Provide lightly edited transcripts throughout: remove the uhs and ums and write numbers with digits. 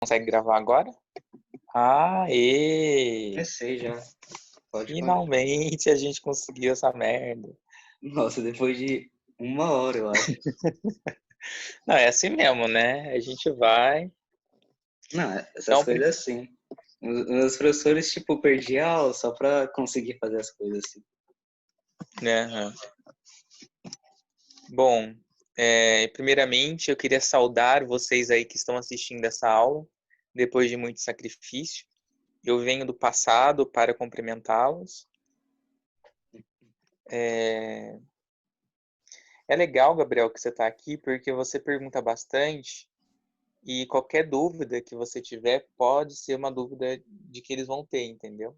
Consegue gravar agora? Aê! Comecei já. Pode continuar. Finalmente a gente conseguiu essa merda. Nossa, depois de 1 hora, eu acho. Não, é assim mesmo, né? A gente vai. Não, essas Então, coisas assim. Meus professores, tipo, perdi a aula só pra conseguir fazer as coisas assim. aham. Bom, primeiramente eu queria saudar vocês aí que estão assistindo essa aula, depois de muito sacrifício. Eu venho do passado para cumprimentá-los. É legal, Gabriel, que você está aqui, porque você pergunta bastante. E qualquer dúvida que você tiver pode ser uma dúvida de que eles vão ter, entendeu?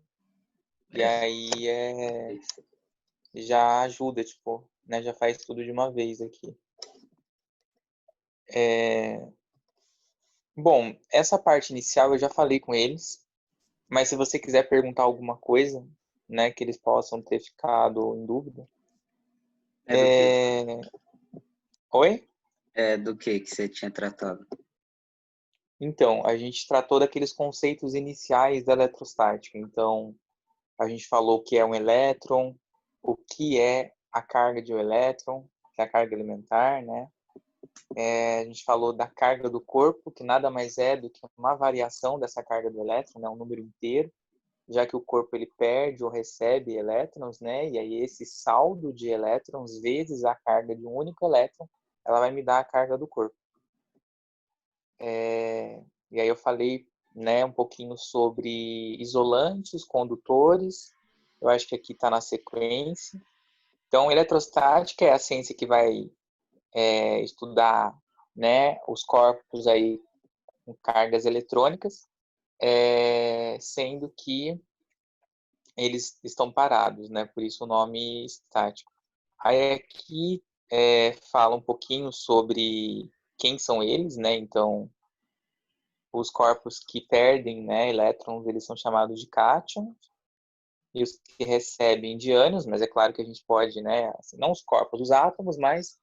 E É, aí é isso. já ajuda, tipo, né? Já faz tudo de uma vez aqui. Bom, essa parte inicial eu já falei com eles, mas se você quiser perguntar alguma coisa, né, que eles possam ter ficado em dúvida. É do que? Oi? É do que você tinha tratado? Então, a gente tratou daqueles conceitos iniciais da eletrostática. Então, a gente falou o que é um elétron, o que é a carga de um elétron, que é a carga elementar, né? A gente falou da carga do corpo, que nada mais é do que uma variação dessa carga do elétron, né? Um número inteiro, já que o corpo ele perde ou recebe elétrons, né? E aí esse saldo de elétrons vezes a carga de um único elétron, ela vai me dar a carga do corpo. E aí eu falei, né, um pouquinho sobre isolantes, condutores. Eu acho que aqui está na sequência. Então, eletrostática é a ciência que vai estudar, né, os corpos aí com cargas eletrônicas, sendo que eles estão parados, né? Por isso o nome estático. Aí aqui fala um pouquinho sobre quem são eles, né? Então, os corpos que perdem, né, elétrons, eles são chamados de cátions, e os que recebem de ânions, mas é claro que a gente pode, né, assim, não os corpos, os átomos, mas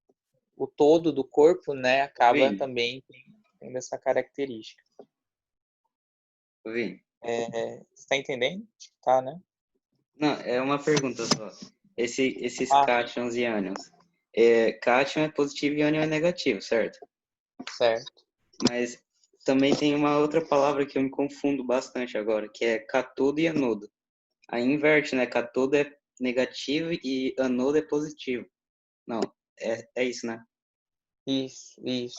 o todo do corpo, né, acaba Vini, também tendo essa característica. Vini. Você está entendendo? Tá, né? Não, é uma pergunta só. Esses Ah, cátions e ânions. Cátion é positivo e ânion é negativo, certo? certo. Mas também tem uma outra palavra que eu me confundo bastante agora, que é catodo e anodo. Aí inverte, né? Catodo é negativo e anodo é positivo. Não, é isso, né? Isso, isso.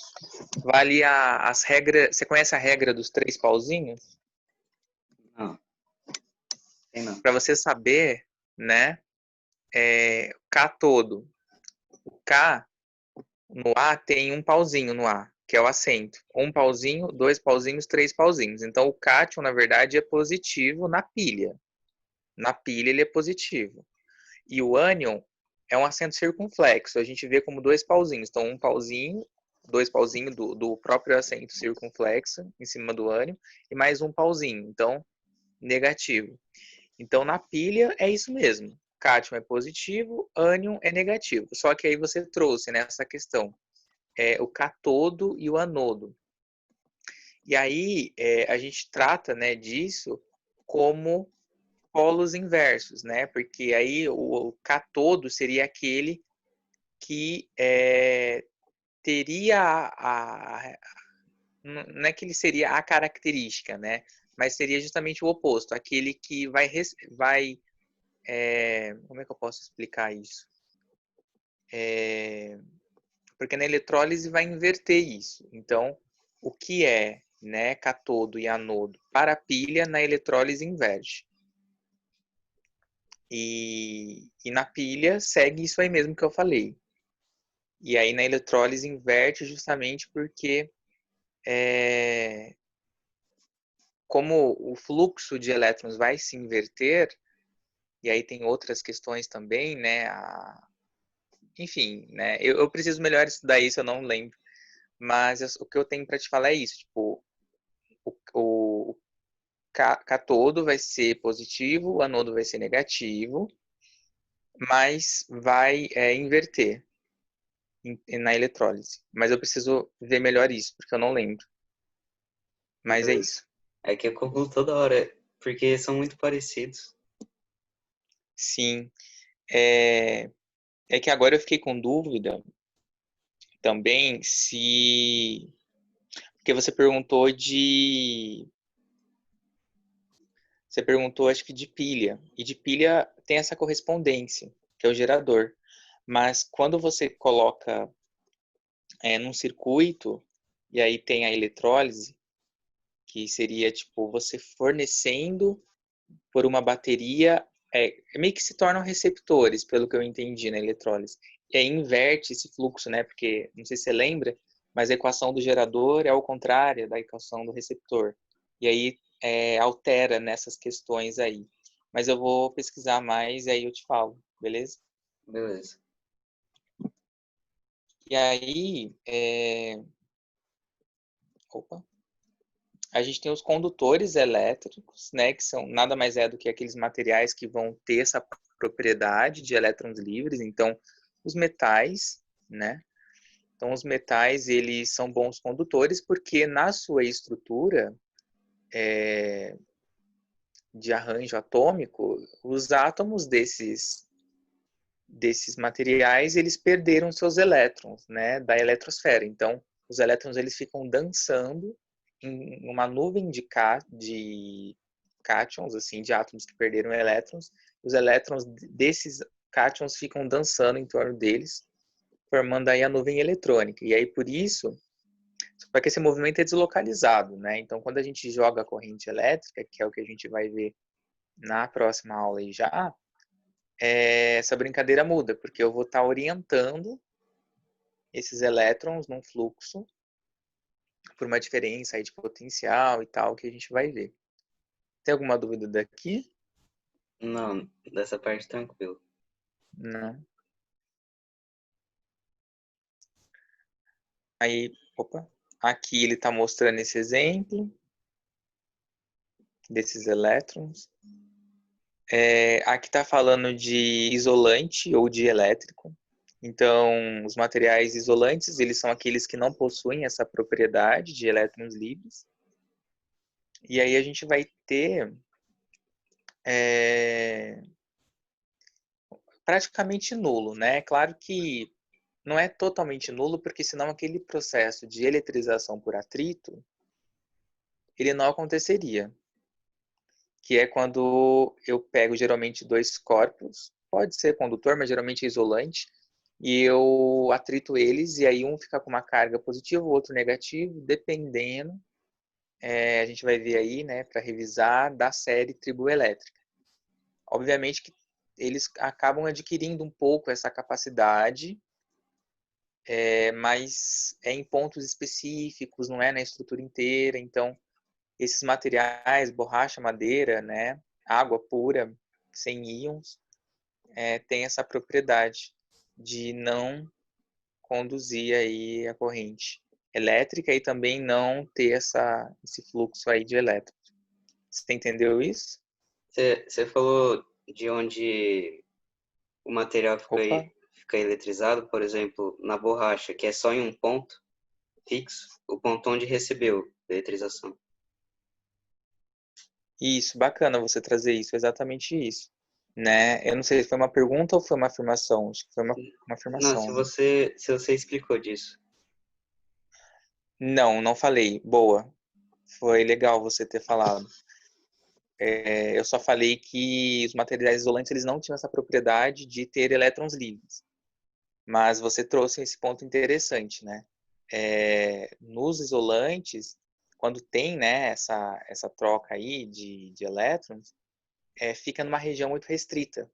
Vale as regras. Você conhece a regra dos três pauzinhos? Não, tem não. Para você saber, né? K todo. O K no A tem um pauzinho no A, que é o acento. Um pauzinho, dois pauzinhos, três pauzinhos. Então o cátion, na verdade, é positivo na pilha. Na pilha ele é positivo. E o ânion é um acento circunflexo. A gente vê como dois pauzinhos. Então um pauzinho, dois pauzinhos do próprio acento circunflexo em cima do ânion e mais um pauzinho. Então negativo. Então na pilha é isso mesmo. Cátion é positivo, ânion é negativo. Só que aí você trouxe nessa questão o catodo e o anodo. E aí a gente trata, né, disso como polos inversos, né? Porque aí o catodo seria aquele que teria não é que ele seria a característica, né? Mas seria justamente o oposto, aquele que vai como é que eu posso explicar isso? Porque na eletrólise vai inverter isso. Então, o que é, né, catodo e anodo para a pilha, na eletrólise inverte. E na pilha segue isso aí mesmo que eu falei. E aí na eletrólise inverte justamente porque como o fluxo de elétrons vai se inverter, e aí tem outras questões também, né? Enfim, né? Eu preciso melhor estudar isso, eu não lembro. Mas o que eu tenho para te falar é isso, tipo, o catodo vai ser positivo, o anodo vai ser negativo, mas vai inverter na eletrólise. Mas eu preciso ver melhor isso, porque eu não lembro. Mas é isso. É que eu confundo toda hora, porque são muito parecidos. Sim. É que agora eu fiquei com dúvida também se. Porque você perguntou de. Você perguntou, acho que de pilha. E de pilha tem essa correspondência, que é o gerador. Mas quando você coloca num circuito, e aí tem a eletrólise, que seria tipo você fornecendo por uma bateria, meio que se tornam receptores, pelo que eu entendi na elettrólise. E aí inverte esse fluxo, né? Porque, não sei se você lembra, mas a equação do gerador é ao contrário da equação do receptor. E aí altera nessas questões aí. Mas eu vou pesquisar mais e aí eu te falo, beleza? Beleza. E aí, opa, a gente tem os condutores elétricos, né, que são nada mais é do que aqueles materiais que vão ter essa propriedade de elétrons livres. Então, os metais, né? Então, os metais, eles são bons condutores porque na sua estrutura de arranjo atômico, os átomos desses materiais, eles perderam seus elétrons, né, da eletrosfera. Então, os elétrons, eles ficam dançando em uma nuvem de cátions, assim, de átomos que perderam elétrons. Os elétrons desses cátions ficam dançando em torno deles, formando aí a nuvem eletrônica. E aí, por isso, só que esse movimento é deslocalizado, né? Então, quando a gente joga a corrente elétrica, que é o que a gente vai ver na próxima aula aí já, essa brincadeira muda, porque eu vou estar orientando esses elétrons num fluxo por uma diferença aí de potencial e tal, que a gente vai ver. Tem alguma dúvida daqui? Não, dessa parte tranquilo. Não. Aí, opa, aqui ele está mostrando esse exemplo desses elétrons. Aqui está falando de isolante ou de elétrico. Então, os materiais isolantes, eles são aqueles que não possuem essa propriedade de elétrons livres. E aí a gente vai ter praticamente nulo, né? Claro que não é totalmente nulo, porque senão aquele processo de eletrização por atrito, ele não aconteceria. Que é quando eu pego geralmente dois corpos, pode ser condutor, mas geralmente é isolante, e eu atrito eles, e aí um fica com uma carga positiva, o outro negativo, dependendo, a gente vai ver aí, né, para revisar, da série triboelétrica. Obviamente que eles acabam adquirindo um pouco essa capacidade, mas é em pontos específicos, não é na estrutura inteira. Então, esses materiais, borracha, madeira, né, água pura, sem íons, tem essa propriedade de não conduzir aí a corrente elétrica e também não ter esse fluxo aí de elétrons. Você entendeu isso? Você falou de onde o material Opa, fica eletrizado, por exemplo, na borracha, que é só em um ponto fixo, o ponto onde recebeu a eletrização. isso, bacana você trazer isso, exatamente isso. Né? Eu não sei se foi uma pergunta ou foi uma afirmação. Acho que foi uma Não, afirmação, né? se você explicou disso. Não, não falei. Boa. Foi legal você ter falado. Eu só falei que os materiais isolantes eles não tinham essa propriedade de ter elétrons livres. Mas você trouxe esse ponto interessante, né? Nos isolantes, quando tem, né, essa troca aí de elétrons, fica numa região muito restrita,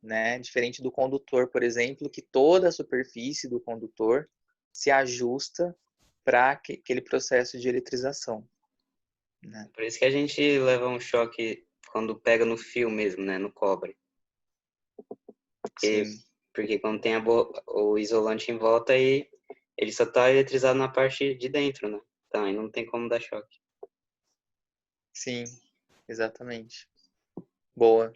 né? Diferente do condutor, por exemplo, que toda a superfície do condutor se ajusta para aquele processo de eletrização, né? Por isso que a gente leva um choque quando pega no fio mesmo, né, no cobre. Porque, Sim, porque quando tem o isolante em volta, aí ele só está eletrizado na parte de dentro, né? Então aí não tem como dar choque. sim, exatamente. Boa.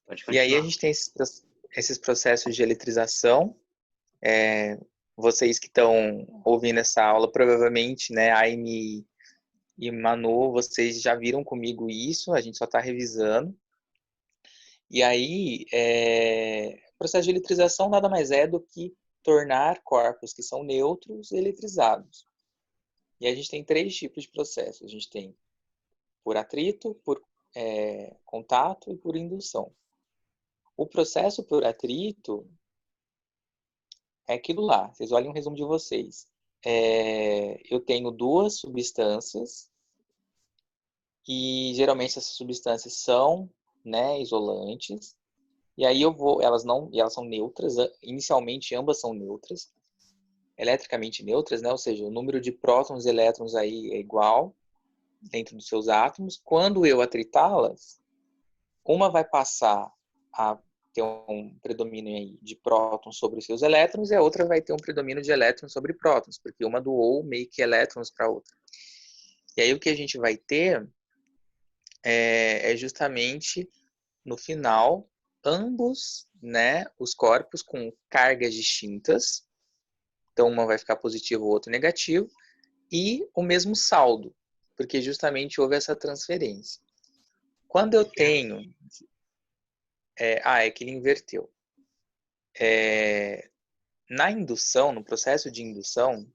Pode E aí a continuar. gente tem esses processos de eletrização, vocês que estão ouvindo essa aula, provavelmente, né, Aime e Manu, vocês já viram comigo isso, a gente só está revisando. E aí, o processo de eletrização nada mais é do que tornar corpos que são neutros eletrizados. E a gente tem 3 tipos de processos. A gente tem por atrito, por contato e por indução. O processo por atrito é aquilo lá. Vocês olhem um resumo de vocês. Eu tenho 2 substâncias e geralmente essas substâncias são, né, isolantes. E aí elas são neutras. Inicialmente ambas são neutras, eletricamente neutras, né? Ou seja, o número de prótons e elétrons aí é igual dentro dos seus átomos. Quando eu atritá-las, uma vai passar a ter um predomínio aí de prótons sobre os seus elétrons e a outra vai ter um predomínio de elétrons sobre prótons, porque uma doou meio que elétrons para a outra. E aí o que a gente vai ter é justamente no final ambos, né, os corpos com cargas distintas. Então uma vai ficar positivo, o outro negativo, e o mesmo saldo, porque justamente houve essa transferência. Quando eu tenho é que ele inverteu. Na indução, no processo de indução,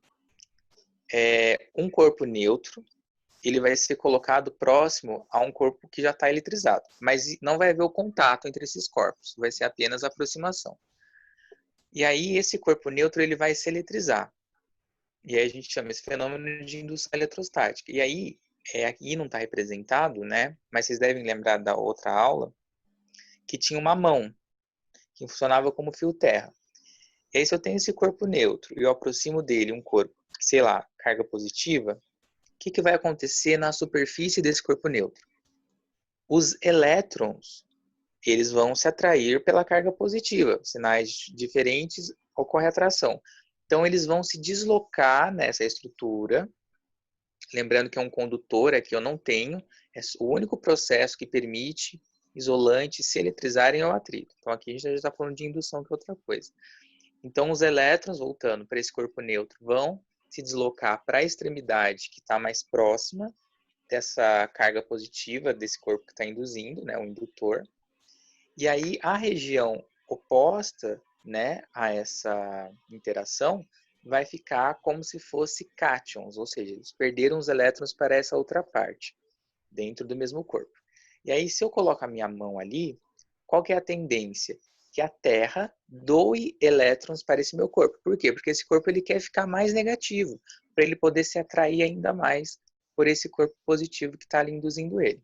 um corpo neutro, ele vai ser colocado próximo a um corpo que já está eletrizado. Mas não vai haver o contato entre esses corpos, vai ser apenas a aproximação. E aí esse corpo neutro ele vai se eletrizar. E aí a gente chama esse fenômeno de indução eletrostática. E aí, aqui não está representado, né? Mas vocês devem lembrar da outra aula, que tinha uma mão, que funcionava como fio terra. E aí, se eu tenho esse corpo neutro e eu aproximo dele um corpo, sei lá, carga positiva, o que vai acontecer na superfície desse corpo neutro? Os elétrons, eles vão se atrair pela carga positiva. Sinais diferentes, ocorre atração. Então, eles vão se deslocar nessa estrutura. Lembrando que é um condutor, aqui eu não tenho. É o único processo que permite isolantes se eletrizarem ao atrito. Então, aqui a gente já está falando de indução, que é outra coisa. Então, os elétrons, voltando para esse corpo neutro, vão se deslocar para a extremidade que está mais próxima dessa carga positiva desse corpo que está induzindo, né, o indutor. E aí, a região oposta, né, a essa interação vai ficar como se fosse cátions, ou seja, eles perderam os elétrons para essa outra parte, dentro do mesmo corpo. E aí, se eu coloco a minha mão ali, qual que é a tendência? Que a Terra doe elétrons para esse meu corpo. Por quê? Porque esse corpo ele quer ficar mais negativo, para ele poder se atrair ainda mais por esse corpo positivo que está ali induzindo ele.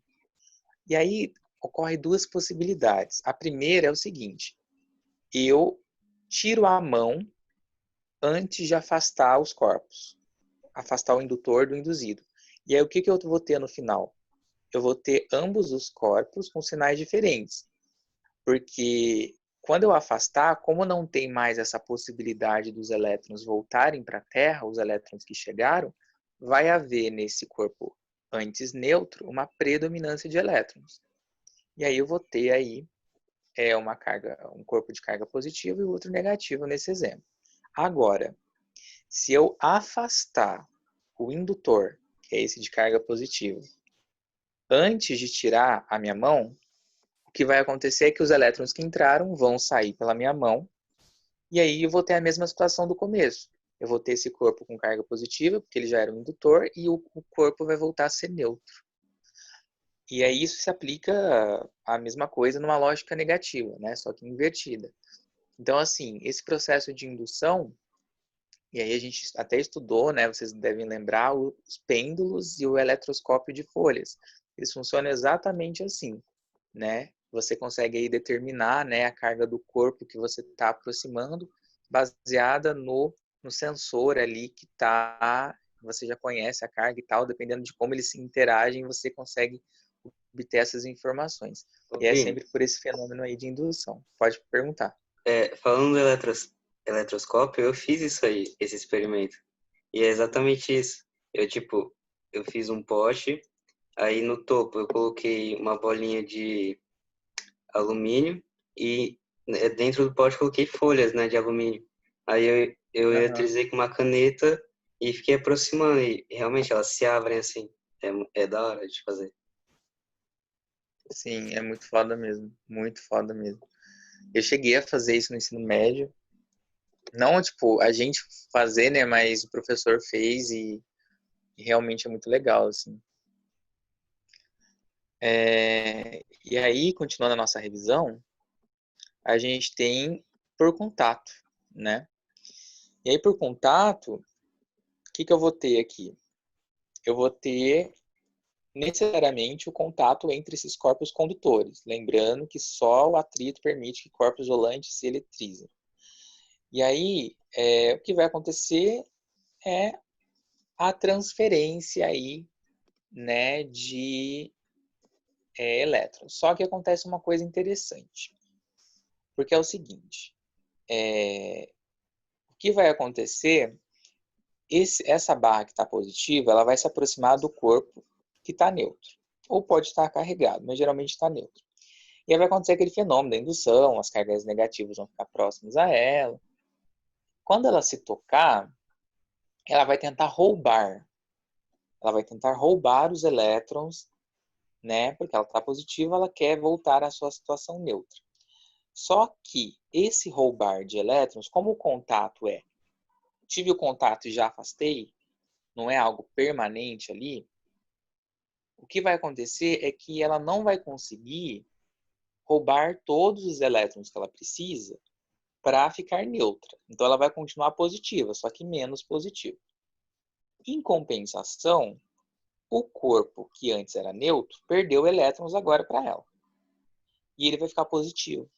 E aí ocorre 2 possibilidades. A primeira é o seguinte: eu tiro a mão antes de afastar os corpos, afastar o indutor do induzido. E aí o que eu vou ter no final? Eu vou ter ambos os corpos com sinais diferentes. Porque quando eu afastar, como não tem mais essa possibilidade dos elétrons voltarem para a Terra, os elétrons que chegaram, vai haver nesse corpo antes neutro uma predominância de elétrons. E aí eu vou ter aí um corpo de carga positiva e o outro negativo nesse exemplo. Agora, se eu afastar o indutor, que é esse de carga positiva, antes de tirar a minha mão, o que vai acontecer é que os elétrons que entraram vão sair pela minha mão, e aí eu vou ter a mesma situação do começo. Eu vou ter esse corpo com carga positiva, porque ele já era um indutor, e o corpo vai voltar a ser neutro. E aí isso se aplica a mesma coisa numa lógica negativa, né? Só que invertida. Então, assim, esse processo de indução, e aí a gente até estudou, né? Vocês devem lembrar os pêndulos e o eletroscópio de folhas. Eles funcionam exatamente assim, né? Você consegue aí determinar, né, a carga do corpo que você está aproximando, baseada no sensor ali que está. Você já conhece a carga e tal, dependendo de como eles se interagem, você consegue obter essas informações. E é Vini, sempre por esse fenômeno aí de indução. Pode perguntar. falando do eletroscópio, eu fiz isso aí, esse experimento. E é exatamente isso. Eu fiz um pote, aí no topo eu coloquei uma bolinha de alumínio e dentro do pote coloquei folhas, né, de alumínio. Aí eu Aham. eletrizei com uma caneta e fiquei aproximando. E realmente elas se abrem assim. É da hora de fazer. Sim, é muito foda mesmo. Muito foda mesmo. Eu cheguei a fazer isso no ensino médio. Não, tipo, a gente fazer, né? Mas o professor fez e realmente é muito legal, assim. E aí, continuando a nossa revisão, a gente tem por contato, né? E aí, por contato, o que que eu vou ter aqui? Eu vou ter necessariamente o contato entre esses corpos condutores, lembrando que só o atrito permite que corpos volantes se eletrizem. E aí, o que vai acontecer é a transferência aí, né, de elétrons. Só que acontece uma coisa interessante, porque é o seguinte, o que vai acontecer, essa barra que está positiva, ela vai se aproximar do corpo que está neutro, ou pode estar carregado, mas geralmente está neutro. E aí vai acontecer aquele fenômeno da indução, as cargas negativas vão ficar próximas a ela. Quando ela se tocar, ela vai tentar roubar. Ela vai tentar roubar os elétrons, né? Porque ela está positiva, ela quer voltar à sua situação neutra. Só que esse roubar de elétrons, como o contato tive o contato e já afastei, não é algo permanente ali, o que vai acontecer é que ela não vai conseguir roubar todos os elétrons que ela precisa para ficar neutra. Então ela vai continuar positiva, só que menos positiva. Em compensação, o corpo que antes era neutro perdeu elétrons agora para ela. E ele vai ficar positivo.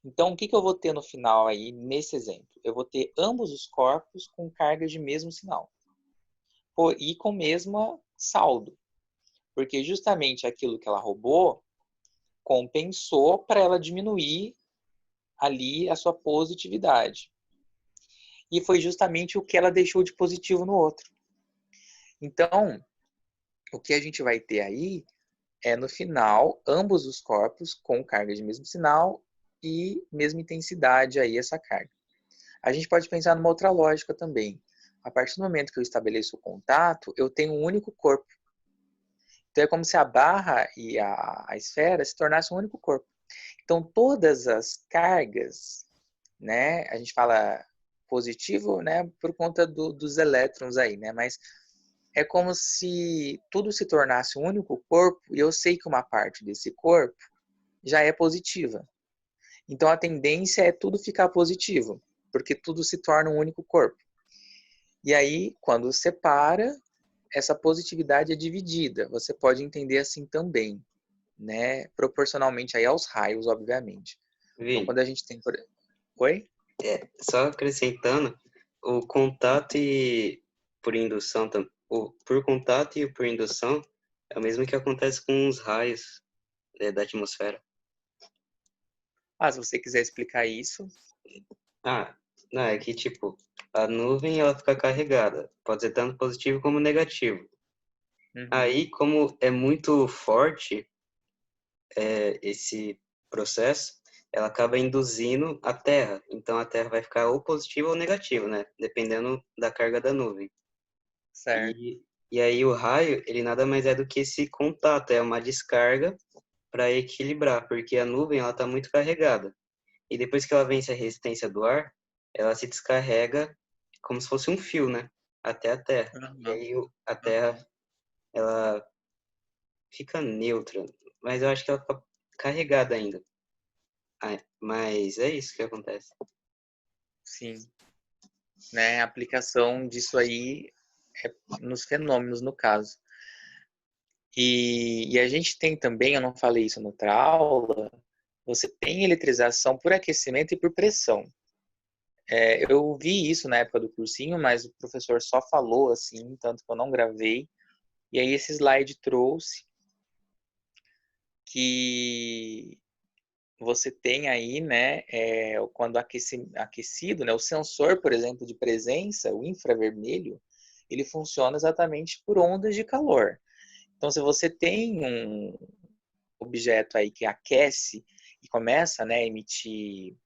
Então, o que eu vou ter no final aí, nesse exemplo? Eu vou ter ambos os corpos com cargas de mesmo sinal. E com o mesmo saldo. Porque justamente aquilo que ela roubou compensou para ela diminuir ali a sua positividade. E foi justamente o que ela deixou de positivo no outro. Então, o que a gente vai ter aí é, no final, ambos os corpos com carga de mesmo sinal e mesma intensidade aí essa carga. A gente pode pensar numa outra lógica também. A partir do momento que eu estabeleço o contato, eu tenho um único corpo. Então é como se a barra e a esfera se tornassem um único corpo. Então todas as cargas, né, a gente fala positivo, né, por conta dos elétrons aí, né, mas é como se tudo se tornasse um único corpo e eu sei que uma parte desse corpo já é positiva. Então a tendência é tudo ficar positivo, porque tudo se torna um único corpo. E aí, quando separa, essa positividade é dividida. Você pode entender assim também, né? Proporcionalmente aí aos raios, obviamente. Então, Vi, quando a gente tem... Oi? só acrescentando, o contato e por indução, o por contato e o por indução é o mesmo que acontece com os raios, da atmosfera. Ah, se você quiser explicar isso. Ah, não, é que tipo, a nuvem ela fica carregada, pode ser tanto positivo como negativo. Uhum, Aí, como é muito forte esse processo, ela acaba induzindo a Terra. Então a Terra vai ficar ou positiva ou negativa, né? Dependendo da carga da nuvem. certo. E aí o raio, ele nada mais é do que esse contato, é uma descarga para equilibrar, porque a nuvem ela está muito carregada. E depois que ela vence a resistência do ar, ela se descarrega como se fosse um fio, né? Até a Terra. E Uhum, aí a Terra, uhum. ela fica neutra, mas eu acho que ela fica carregada ainda. Ah, mas é isso que acontece. Sim, né? A aplicação disso aí é nos fenômenos, no caso. E a gente tem também, eu não falei isso na outra aula, você tem eletrização por aquecimento e por pressão. Eu vi isso na época do cursinho, mas o professor só falou assim, tanto que eu não gravei. E aí esse slide trouxe que você tem aí, né, quando aquecido, né, o sensor, por exemplo, de presença, o infravermelho, ele funciona exatamente por ondas de calor. Então, se você tem um objeto aí que aquece e começa, né, a emitir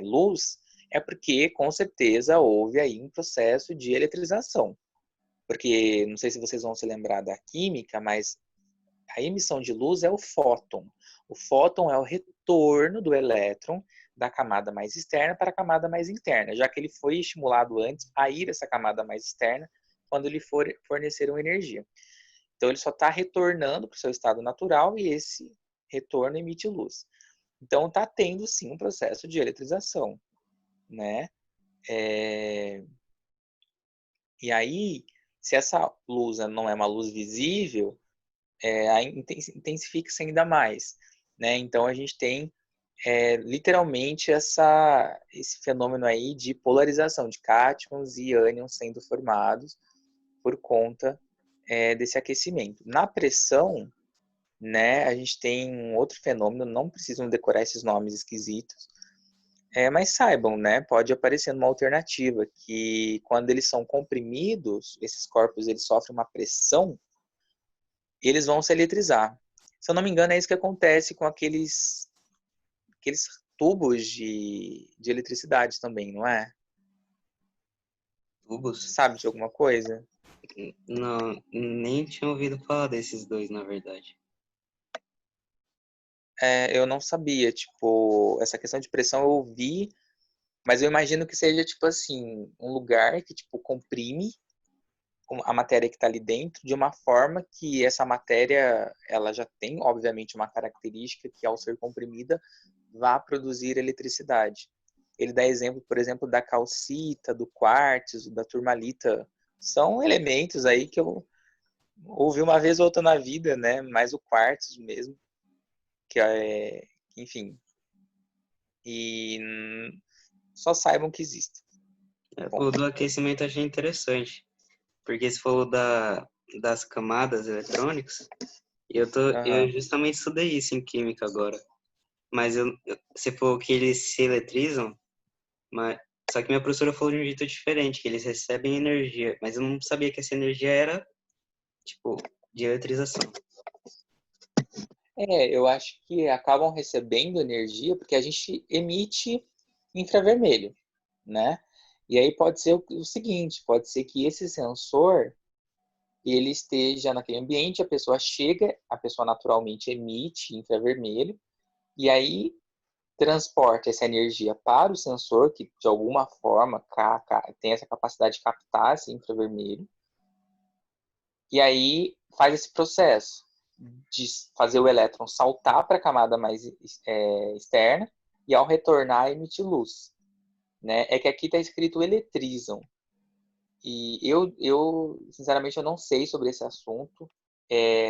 luz, é porque, com certeza, houve aí um processo de eletrização. Porque, não sei se vocês vão se lembrar da química, mas a emissão de luz é o fóton. O fóton é o retorno do elétron da camada mais externa para a camada mais interna, já que ele foi estimulado antes a ir essa camada mais externa quando lhe fornecer uma energia. Então, ele só está retornando para o seu estado natural e esse retorno emite luz. Então, está tendo, sim, um processo de eletrização, né? E aí, se essa luz não é uma luz visível, intensifica-se ainda mais, né? Então, a gente tem literalmente esse fenômeno aí de polarização de cátions e ânions sendo formados por conta desse aquecimento. Na pressão, né, a gente tem um outro fenômeno, não precisam decorar esses nomes esquisitos, mas saibam, né, pode aparecer uma alternativa, que quando eles são comprimidos, esses corpos eles sofrem uma pressão, eles vão se eletrizar. Se eu não me engano, é isso que acontece com aqueles tubos de eletricidade também, não é? Tubos? Sabe de alguma coisa? Não, nem tinha ouvido falar desses dois, na verdade. Eu não sabia, tipo, essa questão de pressão eu ouvi, mas eu imagino que seja, tipo assim, um lugar que, tipo, comprime a matéria que está ali dentro de uma forma que essa matéria, ela já tem, obviamente, uma característica que, ao ser comprimida, vá produzir eletricidade. Ele dá exemplo, por exemplo, da calcita, do quartzo, da turmalita. São elementos aí que eu ouvi uma vez ou outra na vida, né? Mais o quartzo mesmo, que enfim. E só saibam que existe. O do aquecimento eu achei interessante, porque você falou das camadas eletrônicas, e eu Uhum. justamente estudei isso em química agora. Mas você falou que eles se eletrizam, mas, só que minha professora falou de um jeito diferente, que eles recebem energia, mas eu não sabia que essa energia era, tipo, de eletrização. Eu acho que acabam recebendo energia porque a gente emite infravermelho, né? E aí pode ser o seguinte, pode ser que esse sensor ele esteja naquele ambiente, a pessoa chega, a pessoa naturalmente emite infravermelho, e aí transporta essa energia para o sensor, que de alguma forma tem essa capacidade de captar esse infravermelho, e aí faz esse processo de fazer o elétron saltar para a camada mais externa e ao retornar emitir luz. Né? É que aqui está escrito eletrizam. E sinceramente, eu não sei sobre esse assunto.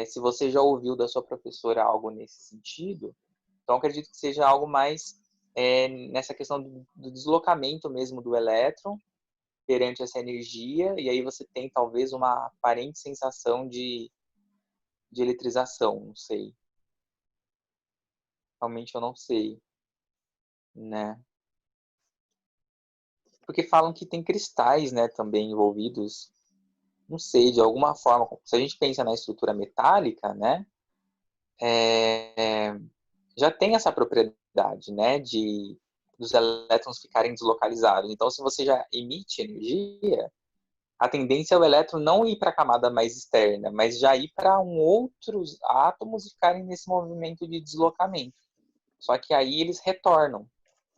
Se você já ouviu da sua professora algo nesse sentido, então acredito que seja algo mais nessa questão do deslocamento mesmo do elétron perante essa energia, e aí você tem talvez uma aparente sensação de eletrização, não sei. Realmente eu não sei, né? Porque falam que tem cristais, né, também envolvidos, não sei, de alguma forma. Se a gente pensa na estrutura metálica, né, já tem essa propriedade, né, de dos elétrons ficarem deslocalizados. Então, se você já emite energia, a tendência é o elétron não ir para a camada mais externa, mas já ir para outros átomos e ficarem nesse movimento de deslocamento. Só que aí eles retornam.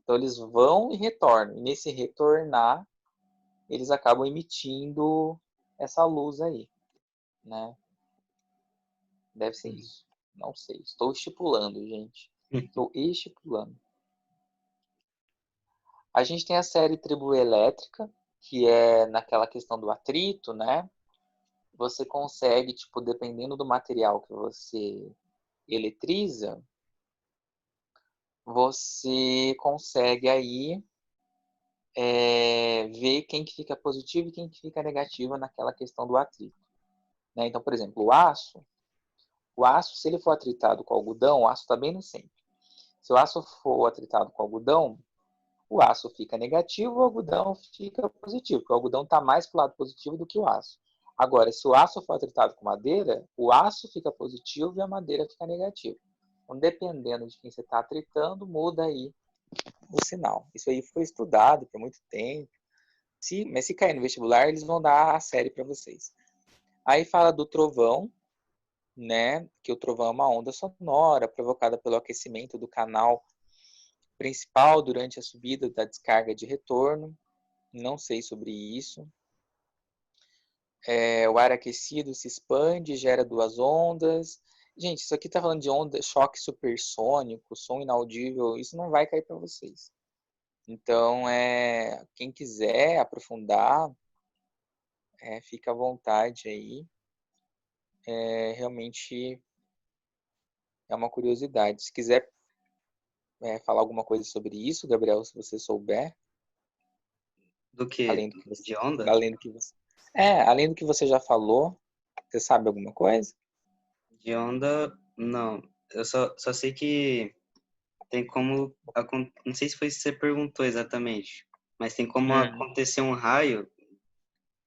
Então, eles vão e retornam. E nesse retornar, eles acabam emitindo essa luz aí, né? Deve ser isso. Não sei. Estou estipulando, gente. Estou estipulando. A gente tem a série triboelétrica, que é naquela questão do atrito, né? Você consegue, tipo, dependendo do material que você eletriza, você consegue aí ver quem que fica positivo e quem que fica negativo naquela questão do atrito. Né? Então, por exemplo, o aço, se ele for atritado com algodão, o aço está bem no centro. Se o aço for atritado com algodão, o aço fica negativo, o algodão fica positivo, porque o algodão está mais para o lado positivo do que o aço. Agora, se o aço for tratado com madeira, o aço fica positivo e a madeira fica negativa. Então, dependendo de quem você está tratando, muda aí o sinal. Isso aí foi estudado por muito tempo. Mas se cair no vestibular, eles vão dar a série para vocês. Aí fala do trovão, né? Que o trovão é uma onda sonora provocada pelo aquecimento do canal principal durante a subida da descarga de retorno. Não sei sobre isso. O ar aquecido se expande, gera duas ondas. Gente, isso aqui tá falando de onda, choque supersônico, som inaudível. Isso não vai cair para vocês. Então, quem quiser aprofundar, fica à vontade aí. Realmente é uma curiosidade. Se quiser falar alguma coisa sobre isso, Gabriel, se você souber, Do que? além do que você, De onda? além do que você, além do que você já falou, você sabe alguma coisa? De onda, não. Eu só sei que tem como. Não sei se foi isso que você perguntou exatamente, mas tem como acontecer um raio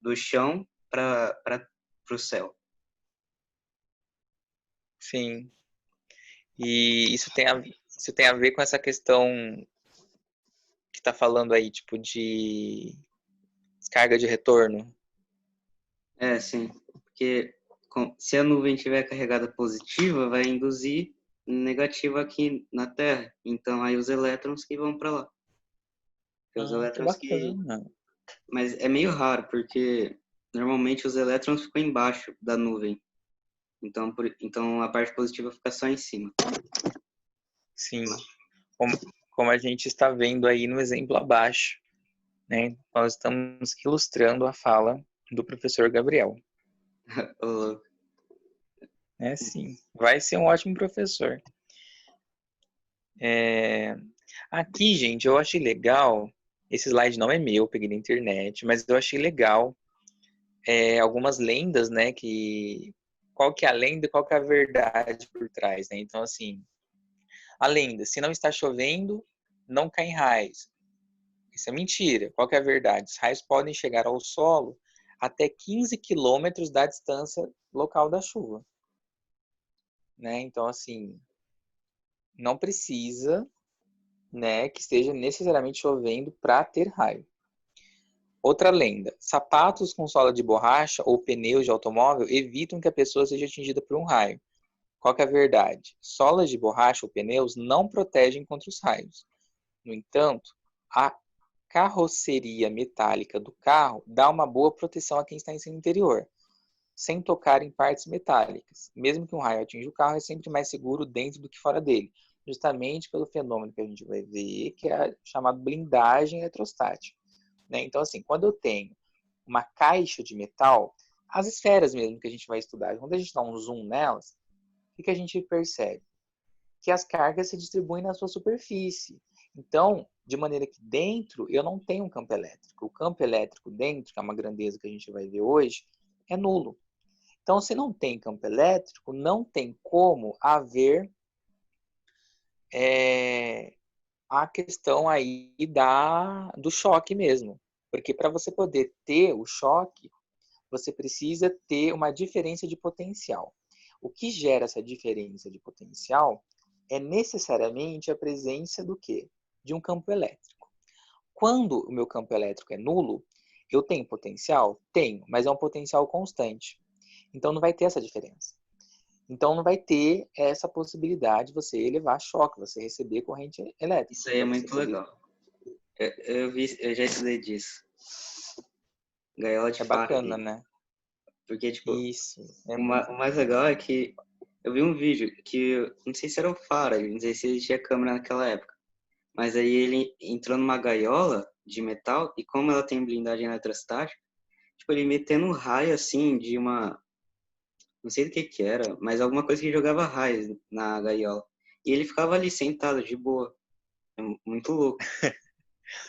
do chão para o céu. Sim. E isso tem a ver com essa questão que está falando aí, tipo, de descarga de retorno. É, sim. Porque se a nuvem estiver carregada positiva, vai induzir negativa aqui na Terra. Então, aí os elétrons que vão para lá. Porque os Que elétrons que. bacana. Mas é meio raro, porque normalmente os elétrons ficam embaixo da nuvem. Então a parte positiva fica só em cima. Sim. Como a gente está vendo aí no exemplo abaixo, né? Nós estamos ilustrando a fala do professor Gabriel. Sim. Vai ser um ótimo professor. Aqui, gente, eu achei legal. Esse slide não é meu, eu peguei da internet, mas eu achei legal algumas lendas, né? Qual que é a lenda e qual que é a verdade por trás, né? Então, assim, a lenda, se não está chovendo, não caem raios. Isso é mentira. Qual que é a verdade? Os raios podem chegar ao solo até 15 quilômetros da distância local da chuva. Né? Então, assim, não precisa, né, que esteja necessariamente chovendo para ter raio. Outra lenda: sapatos com sola de borracha ou pneus de automóvel evitam que a pessoa seja atingida por um raio. Qual que é a verdade? Solas de borracha ou pneus não protegem contra os raios. No entanto, a carroceria metálica do carro dá uma boa proteção a quem está em seu interior, sem tocar em partes metálicas. Mesmo que um raio atinja o carro, é sempre mais seguro dentro do que fora dele, justamente pelo fenômeno que a gente vai ver, que é chamado blindagem eletrostática. Né? Então, assim, quando eu tenho uma caixa de metal, as esferas mesmo que a gente vai estudar, quando a gente dá um zoom nelas, o que a gente percebe? Que as cargas se distribuem na sua superfície. Então, de maneira que dentro eu não tenho um campo elétrico. O campo elétrico dentro, que é uma grandeza que a gente vai ver hoje, é nulo. Então, se não tem campo elétrico, não tem como haver a questão aí do choque mesmo. Porque para você poder ter o choque, você precisa ter uma diferença de potencial. O que gera essa diferença de potencial é necessariamente a presença do quê? De um campo elétrico. Quando o meu campo elétrico é nulo, eu tenho potencial? Tenho, mas é um potencial constante. Então não vai ter essa diferença. Então não vai ter essa possibilidade de você levar choque, você receber corrente elétrica. Isso aí é muito legal. Eu já estudei disso. Gaiola de É bacana, Faraday. né? Porque, tipo, Isso. o mais legal é que eu vi um vídeo que, não sei se era o Faraday, não sei se existia câmera naquela época, mas aí ele entrou numa gaiola de metal e como ela tem blindagem eletrostática, tipo, ele metendo um raio, assim, de uma... Não sei do que era, mas alguma coisa que jogava raios na gaiola. E ele ficava ali sentado, de boa. É muito louco.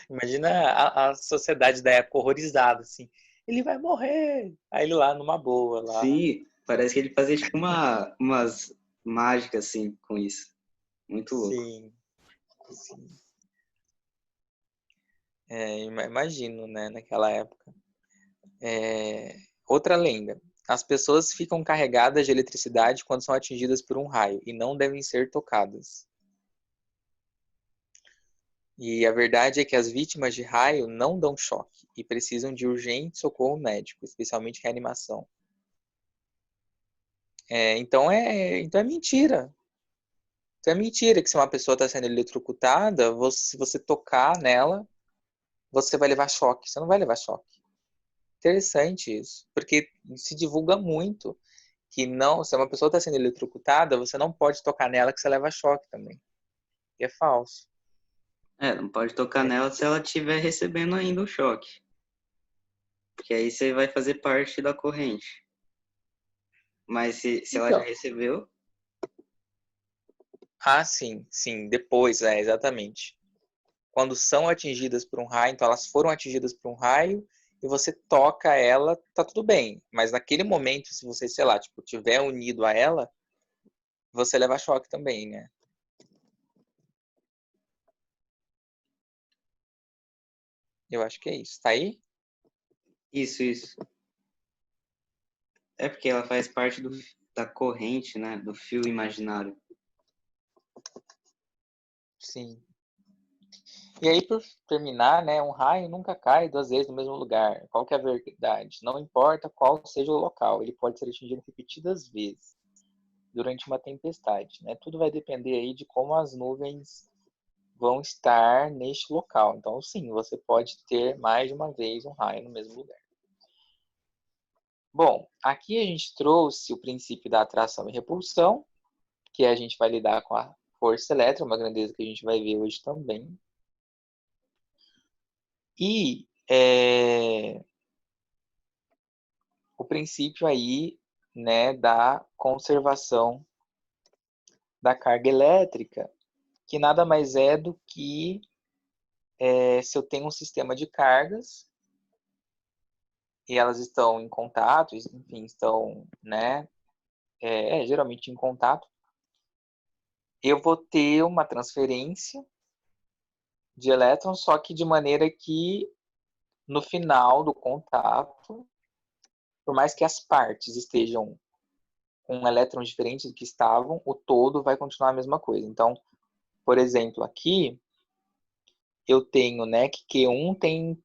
Imagina a sociedade da época horrorizada, assim. Ele vai morrer. Aí ele lá numa boa, lá. Sim, parece que ele fazia, tipo, umas mágicas, assim, com isso. Muito louco. Sim, sim. Imagino, né, naquela época. Outra lenda. As pessoas ficam carregadas de eletricidade quando são atingidas por um raio e não devem ser tocadas. E a verdade é que as vítimas de raio não dão choque e precisam de urgente socorro médico, especialmente reanimação. Então é mentira. Então é mentira que se uma pessoa está sendo eletrocutada, se você tocar nela, você vai levar choque. Você não vai levar choque. Interessante isso, porque se divulga muito que não, se uma pessoa está sendo eletrocutada, você não pode tocar nela que você leva choque também. E é falso. Não pode tocar nela se ela estiver recebendo ainda o choque. Porque aí você vai fazer parte da corrente. Mas se ela já Então, recebeu, sim, depois, exatamente. Quando são atingidas por um raio, então elas foram atingidas por um raio e você toca ela, tá tudo bem. Mas naquele momento, se você, sei lá, tipo, tiver unido a ela, você leva choque também, né? Eu acho que é isso. Tá aí? isso. É porque ela faz parte da corrente, né? Do fio imaginário. Sim. E aí, por terminar, né, um raio nunca cai duas vezes no mesmo lugar. Qual que é a verdade? Não importa qual seja o local, ele pode ser atingido repetidas vezes durante uma tempestade, né? Tudo vai depender aí de como as nuvens vão estar neste local. Então, sim, você pode ter mais de uma vez um raio no mesmo lugar. Bom, aqui a gente trouxe o princípio da atração e repulsão, que a gente vai lidar com a força elétrica, uma grandeza que a gente vai ver hoje também. E o princípio aí, né, da conservação da carga elétrica, que nada mais é do que se eu tenho um sistema de cargas e elas estão em contato, enfim, estão, né, geralmente em contato, eu vou ter uma transferência de elétrons, só que de maneira que no final do contato, por mais que as partes estejam com elétrons diferentes do que estavam, o todo vai continuar a mesma coisa. Então, por exemplo, aqui eu tenho, né, que Q1 tem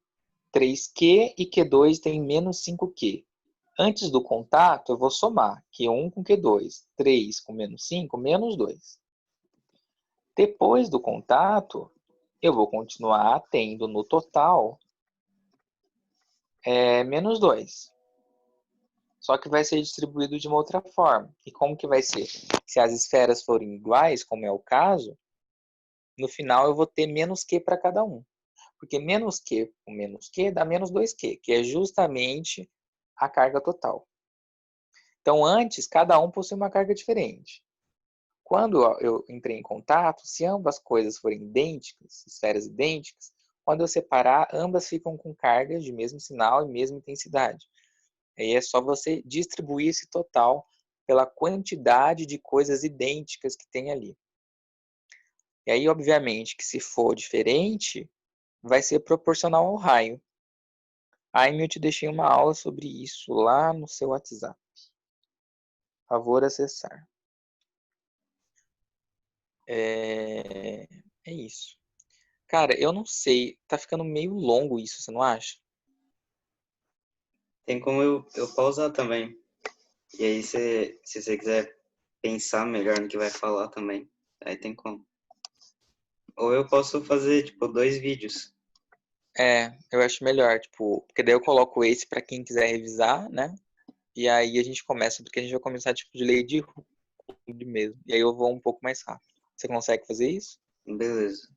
3Q e Q2 tem menos 5Q. Antes do contato, eu vou somar Q1 com Q2, 3 com menos 5, menos 2. Depois do contato, eu vou continuar tendo no total menos 2. Só que vai ser distribuído de uma outra forma. E como que vai ser? Se as esferas forem iguais, como é o caso, no final eu vou ter menos Q para cada um. Porque menos Q com menos Q dá menos 2Q, que é justamente a carga total. Então, antes, cada um possui uma carga diferente. Quando eu entrei em contato, se ambas coisas forem idênticas, esferas idênticas, quando eu separar, ambas ficam com cargas de mesmo sinal e mesma intensidade. Aí é só você distribuir esse total pela quantidade de coisas idênticas que tem ali. E aí, obviamente, que se for diferente, vai ser proporcional ao raio. Aí eu te deixei uma aula sobre isso lá no seu WhatsApp. Favor acessar. É isso. Cara, eu não sei. Tá ficando meio longo isso, você não acha? Tem como eu pausar também. E aí, se você quiser pensar melhor no que vai falar também, aí tem como. Ou eu posso fazer, tipo, 2 vídeos. Eu acho melhor, tipo, porque daí eu coloco esse pra quem quiser revisar, né? E aí a gente começa, porque a gente vai começar tipo de lei de Hood mesmo. E aí eu vou um pouco mais rápido. Você consegue fazer isso? Beleza.